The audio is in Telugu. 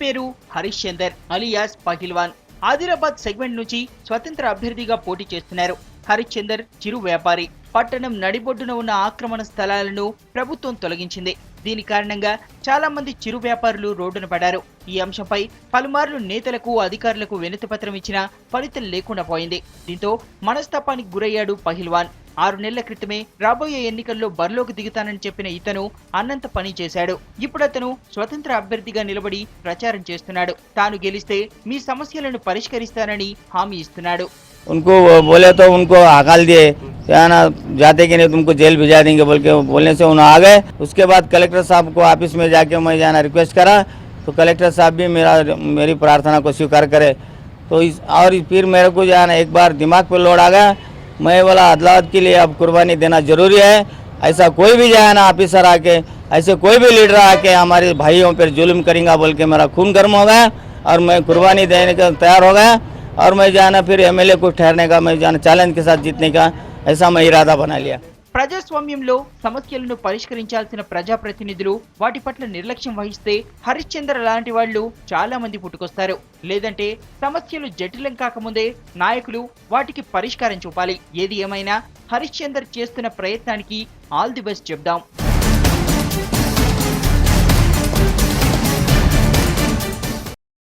పేరు హరీష్ చందర్ అలియాస్ పహిల్వాన్. ఆదిలాబాద్ సెగ్మెంట్ నుంచి స్వతంత్ర అభ్యర్థిగా పోటీ చేస్తున్నారు. హరీష్ చందర్ చిరు వ్యాపారి. పట్టణం నడిబొడ్డున ఉన్న ఆక్రమణ స్థలాలను ప్రభుత్వం తొలగించింది. దీని కారణంగా చాలా మంది చిరు వ్యాపారులు రోడ్డున పడ్డారు. ఈ అంశంపై పలుమార్లు నేతలకు అధికారులకు వినతిపత్రం ఇచ్చినా ఫలితం లేకుండా పోయింది. దీంతో మనస్తాపానికి గురయ్యాడు పహిల్వాన్. 6 నెలల క్రితమే రాబోయే ఎన్నికల్లో బరిలోకి దిగుతానని చెప్పిన ఇతను అన్నంత పని చేశాడు. ఇప్పుడు అతను స్వతంత్ర అభ్యర్థిగా నిలబడి ప్రచారం చేస్తున్నాడు. తాను గెలిస్తే మీ సమస్యలను పరిష్కరిస్తానని హామీ ఇస్తున్నాడు. उनको बोले तो उनको हकाल दिए, क्या ना जाते कि नहीं तुमको जेल भिजा देंगे बोल के बोलने से उन्हें आ गए। उसके बाद कलेक्टर साहब को ऑफिस में जाके मैं जाना रिक्वेस्ट करा तो कलेक्टर साहब भी मेरी प्रार्थना को स्वीकार करे। तो और फिर मेरे को जाना एक बार दिमाग पे लोड आ गया। मैं बोला अदालत के लिए अब कुर्बानी देना जरूरी है। ऐसा कोई भी जाए ना ऑफिसर आके, ऐसे कोई भी लीडर आके हमारे भाइयों पर जुल्म करेंगे बोल के मेरा खून गर्म हो गया और मैं कुर्बानी देने का तैयार हो गया। और मैं जाना फिर एमएलए को ठहरने का, मैं जाना चैलेंज के साथ जीतने का ऐसा मैं इरादा बना लिया। ప్రజాస్వామ్యంలో సమస్యలను పరిష్కరించాల్సిన ప్రజాప్రతినిధులు వాటి పట్ల నిర్లక్ష్యం వహిస్తే హరీష్ చందర్ లాంటి వాళ్ళు చాలా మంది పుట్టుకొస్తారు. లేదంటే సమస్యలు జటిలం కాకముందే నాయకులు వాటికి పరిష్కారం చూపాలి. ఏది ఏమైనా హరీష్ చందర్ చేస్తున్న ప్రయత్నానికి ఆల్ ది బెస్ట్ చెప్దాం.